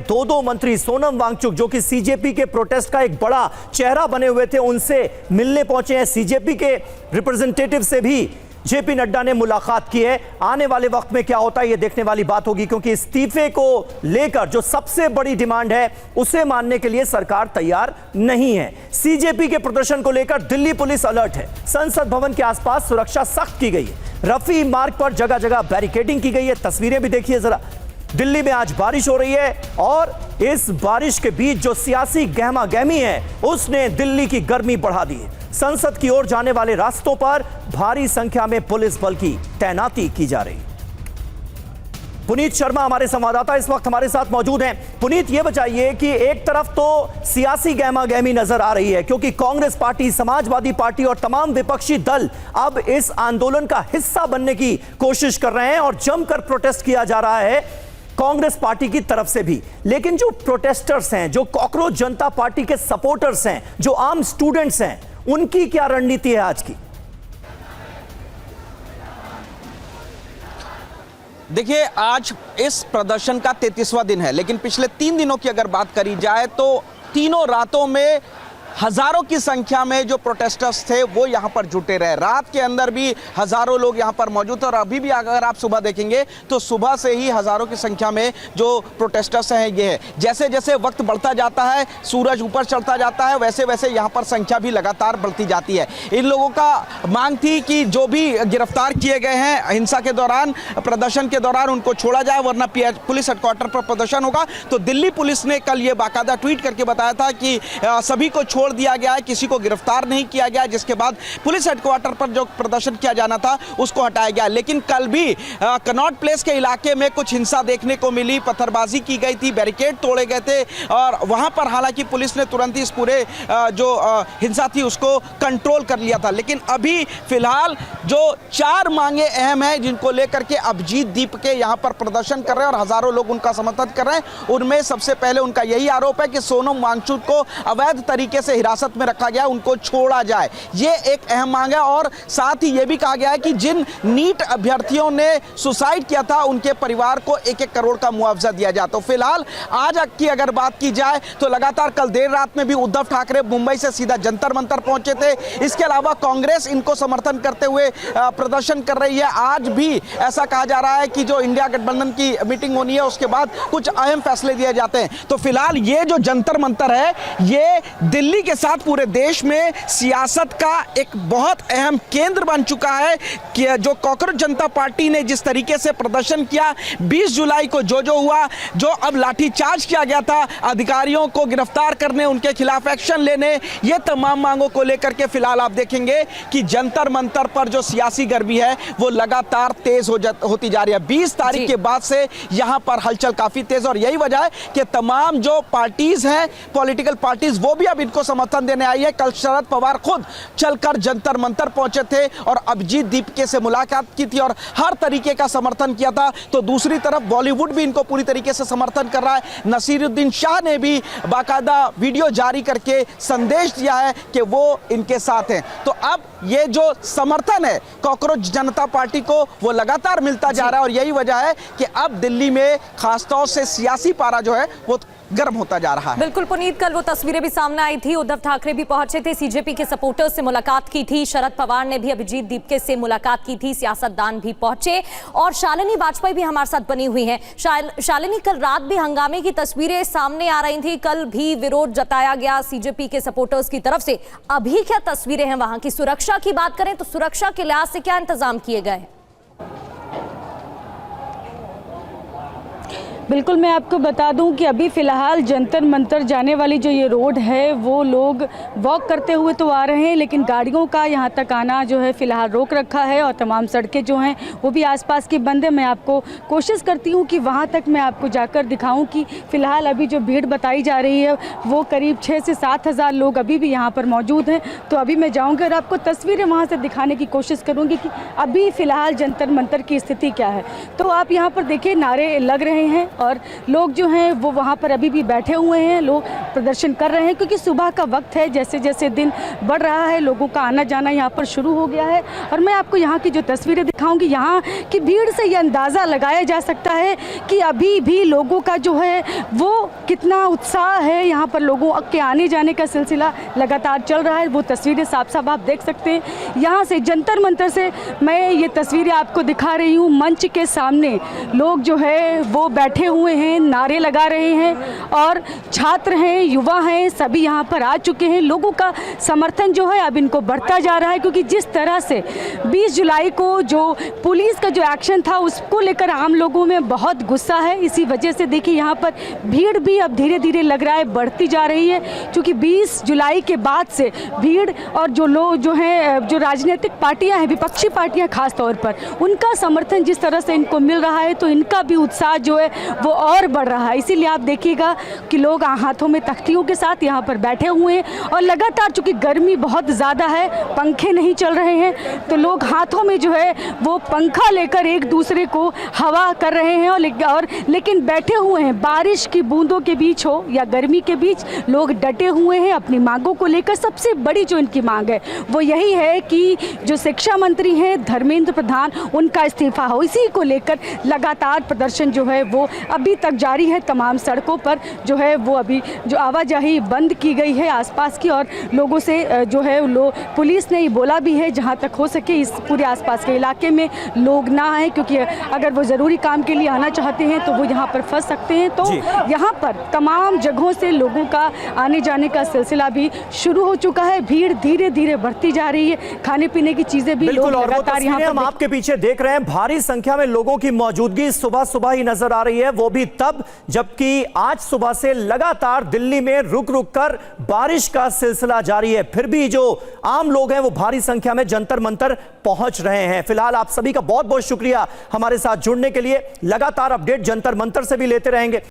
दो मंत्री सोनम वांगचुक जो कि सीजेपी के प्रोटेस्ट का एक बड़ा चेहरा बने हुए थे, उनसे मिलने पहुंचे हैं। सीजेपी के रिप्रेजेंटेटिव से भी जेपी नड्डा ने मुलाकात की है। आने वाले वक्त में क्या होता है ये देखने वाली बात होगी, क्योंकि इस्तीफे को लेकर जो सबसे बड़ी डिमांड है उसे मानने के लिए सरकार तैयार नहीं है। सीजेपी के प्रदर्शन को लेकर दिल्ली पुलिस अलर्ट है। संसद भवन के आसपास सुरक्षा सख्त की गई है। रफी मार्ग पर जगह जगह बैरिकेडिंग की गई है। तस्वीरें भी देखिए जरा। दिल्ली में आज बारिश हो रही है और इस बारिश के बीच जो सियासी गहमा गहमी है उसने दिल्ली की गर्मी बढ़ा दी है। संसद की ओर जाने वाले रास्तों पर भारी संख्या में पुलिस बल की तैनाती की जा रही है। पुनीत शर्मा हमारे संवाददाता इस वक्त हमारे साथ मौजूद हैं। पुनीत, ये बताइए कि एक तरफ तो सियासी गहमा गहमी नजर आ रही है क्योंकि कांग्रेस पार्टी, समाजवादी पार्टी और तमाम विपक्षी दल अब इस आंदोलन का हिस्सा बनने की कोशिश कर रहे हैं और जमकर प्रोटेस्ट किया जा रहा है कांग्रेस पार्टी की तरफ से भी। लेकिन जो प्रोटेस्टर्स हैं, जो कॉकरोच जनता पार्टी के सपोर्टर्स हैं, जो आम स्टूडेंट्स हैं, उनकी क्या रणनीति है आज की? देखिए, आज इस प्रदर्शन का 33वां दिन है, लेकिन पिछले 3 दिनों की अगर बात करी जाए तो तीनों रातों में हजारों की संख्या में जो प्रोटेस्टर्स थे वो यहाँ पर जुटे रहे। रात के अंदर भी हजारों लोग यहाँ पर मौजूद थे और अभी भी अगर आप सुबह देखेंगे तो सुबह से ही हजारों की संख्या में जो प्रोटेस्टर्स हैं ये है। जैसे जैसे वक्त बढ़ता जाता है, सूरज ऊपर चढ़ता जाता है, वैसे वैसे यहाँ पर संख्या भी लगातार बढ़ती जाती है। इन लोगों का मांग थी कि जो भी गिरफ्तार किए गए हैं हिंसा के दौरान, प्रदर्शन के दौरान, उनको छोड़ा जाए, वरना पुलिस हेडक्वार्टर पर प्रदर्शन होगा। तो दिल्ली पुलिस ने कल ये बाकायदा ट्वीट करके बताया था कि सभी को छोड़ दिया गया है, किसी को गिरफ्तार नहीं किया गया, जिसके बाद पुलिस हेडक्वार्टर पर जो प्रदर्शन किया जाना था उसको हटाया गया। लेकिन कल भी कनॉट प्लेस के इलाके में कुछ हिंसा देखने को मिली, पत्थरबाजी की गई थी, बैरिकेड तोड़े गए थे और वहां पर हालांकि पुलिस ने तुरंत ही इस पूरे जो हिंसा थी उसको कंट्रोल कर लिया था। लेकिन अभी फिलहाल जो 4 मांगे अहम हैं जिनको लेकर के अभिजीत दीप के यहां पर प्रदर्शन कर रहे हैं और हजारों लोग उनका समर्थन कर रहे हैं, उनमें सबसे पहले उनका यही आरोप है कि सोनम वांगचुक को अवैध तरीके से हिरासत में रखा गया, उनको छोड़ा जाए। ये एक अहम मांग है और साथ ही यह भी कहा गया है कि जिन नीट अभ्यर्थियों ने सुसाइड किया था उनके परिवार को 1-1 करोड़ का मुआवजा दिया जाए। तो फिलहाल आज की अगर बात की जाए तो लगातार कल देर रात में भी उद्धव ठाकरे मुंबई से सीधा जंतर मंतर पहुंचे थे। इसके अलावा कांग्रेस इनको समर्थन करते हुए प्रदर्शन कर रही है। आज भी ऐसा कहा जा रहा है कि जो इंडिया गठबंधन की मीटिंग होनी है उसके बाद कुछ अहम फैसले दिए जाते हैं। तो फिलहाल ये जो जंतर मंतर है ये दिल्ली के साथ पूरे देश में सियासत का एक बहुत अहम केंद्र बन चुका है कि जो कॉकरोच जनता पार्टी ने जिस तरीके से प्रदर्शन किया 20 जुलाई को जो हुआ, जो अब लाठीचार्ज किया गया था, अधिकारियों को गिरफ्तार करने, उनके खिलाफ एक्शन लेने, ये तमाम मांगों को लेकर के फिलहाल आप देखेंगे कि जंतर मंतर पर जो सियासी गर्मी है वो लगातार तेज होती जा रही है। 20 तारीख के बाद से यहां पर हलचल काफी तेज और यही वजह है कि तमाम जो पार्टीज हैं, पॉलिटिकल पार्टीज, वो भी अब इनको समर्थन देने आई है। कल शरद पवार खुद चलकर जंतर मंतर पहुंचे थे और अभिजीत दीपके से मुलाकात की थी और हर तरीके का समर्थन किया था। तो दूसरी तरफ बॉलीवुड भी इनको पूरी तरीके से समर्थन कर रहा है। नसीरुद्दीन शाह ने भी बाकायदा वीडियो जारी करके संदेश दिया है कि वो इनके साथ हैं। तो अब ये जो समर्थन है कॉकरोच जनता पार्टी को वो लगातार मिलता जा रहा है और यही वजह है कि अब दिल्ली में खासतौर से सियासी पारा जो है वो गर्म होता जा रहा है। बिल्कुल पुनीत, कल वो तस्वीरें भी सामने आई थी, उद्धव ठाकरे भी पहुंचे थे, सीजेपी के सपोर्टर्स से मुलाकात की थी, शरद पवार ने भी अभिजीत दीपके से मुलाकात की थी, सियासतदान भी पहुंचे और शालिनी वाजपेयी भी हमारे साथ बनी हुई हैं। शालिनी, कल रात भी हंगामे की तस्वीरें सामने आ रही थी, कल भी विरोध जताया गया सीजेपी के सपोर्टर्स की तरफ से। अभी क्या तस्वीरें हैं वहां की? सुरक्षा की बात करें तो सुरक्षा के लिहाज से क्या इंतजाम किए गए हैं? बिल्कुल, मैं आपको बता दूं कि अभी फ़िलहाल जंतर मंतर जाने वाली जो ये रोड है वो लोग वॉक करते हुए तो आ रहे हैं, लेकिन गाड़ियों का यहाँ तक आना जो है फ़िलहाल रोक रखा है और तमाम सड़कें जो हैं वो भी आसपास की बंद है। मैं आपको कोशिश करती हूँ कि वहाँ तक मैं आपको जाकर दिखाऊँ कि फ़िलहाल अभी जो भीड़ बताई जा रही है वो करीब 6 से 7 हज़ार लोग अभी भी यहाँ पर मौजूद हैं। तो अभी मैं जाऊँगी और आपको तस्वीरें वहाँ से दिखाने की कोशिश करूँगी कि अभी फ़िलहाल जंतर मंतर की स्थिति क्या है। तो आप यहाँ पर देखिए, नारे लग रहे हैं और लोग जो हैं वो वहाँ पर अभी भी बैठे हुए हैं, लोग प्रदर्शन कर रहे हैं क्योंकि सुबह का वक्त है। जैसे जैसे दिन बढ़ रहा है लोगों का आना जाना यहाँ पर शुरू हो गया है और मैं आपको यहाँ की जो तस्वीरें दिखाऊंगी, यहाँ की भीड़ से ये अंदाज़ा लगाया जा सकता है कि अभी भी लोगों का जो है वो कितना उत्साह है यहाँ पर लोगों के आने जाने का सिलसिला लगातार चल रहा है, वो तस्वीरें साफ साफ आप देख सकते हैं। यहाँ से जंतर मंतर से मैं ये तस्वीरें आपको दिखा रही हूँ। मंच के सामने लोग जो है वो बैठे हुए हैं, नारे लगा रहे हैं और छात्र हैं, युवा हैं, सभी यहाँ पर आ चुके हैं। लोगों का समर्थन जो है अब इनको बढ़ता जा रहा है, क्योंकि जिस तरह से 20 जुलाई को जो पुलिस का जो एक्शन था उसको लेकर आम लोगों में बहुत गुस्सा है। इसी वजह से देखिए यहाँ पर भीड़ भी अब धीरे धीरे लग रहा है बढ़ती जा रही है, क्योंकि 20 जुलाई के बाद से भीड़ और जो लोग जो हैं, जो राजनीतिक पार्टियां हैं, विपक्षी पार्टियां खास तौर पर, उनका समर्थन जिस तरह से इनको मिल रहा है तो इनका भी उत्साह जो है वो और बढ़ रहा है। इसीलिए आप देखिएगा कि लोग हाथों में तख्तियों के साथ यहाँ पर बैठे हुए हैं और लगातार चूँकि गर्मी बहुत ज़्यादा है, पंखे नहीं चल रहे हैं, तो लोग हाथों में जो है वो पंखा लेकर एक दूसरे को हवा कर रहे हैं और लेकिन बैठे हुए हैं। बारिश की बूंदों के बीच हो या गर्मी के बीच लोग डटे हुए हैं अपनी मांगों को लेकर। सबसे बड़ी जो इनकी मांग है वो यही है कि जो शिक्षा मंत्री हैं धर्मेंद्र प्रधान, उनका इस्तीफा हो। इसी को लेकर लगातार प्रदर्शन जो है वो अभी तक जारी है। तमाम सड़कों पर जो है वो अभी जो आवाजाही बंद की गई है आसपास की, और लोगों से जो है पुलिस ने ये बोला भी है जहाँ तक हो सके इस पूरे आसपास के इलाके में लोग ना आए, क्योंकि अगर वो ज़रूरी काम के लिए आना चाहते हैं तो वो यहाँ पर फंस सकते हैं। तो यहाँ पर तमाम जगहों से लोगों का आने जाने का सिलसिला भी शुरू हो चुका है। भीड़ धीरे धीरे बढ़ती जा रही है, खाने पीने की चीजें भी लोग लगातार यहाँ पर हम आपके पीछे देख रहे हैं। भारी संख्या में लोगों की मौजूदगी सुबह सुबह ही नजर आ रही है, वो भी तब जबकि आज सुबह से लगातार दिल्ली में रुक रुक कर बारिश का सिलसिला जारी है। फिर भी जो आम लोग हैं वो भारी संख्या में जंतर मंतर पहुंच रहे हैं। फिलहाल आप सभी का बहुत बहुत शुक्रिया हमारे साथ जुड़ने के लिए। लगातार अपडेट जंतर मंतर से भी लेते रहेंगे।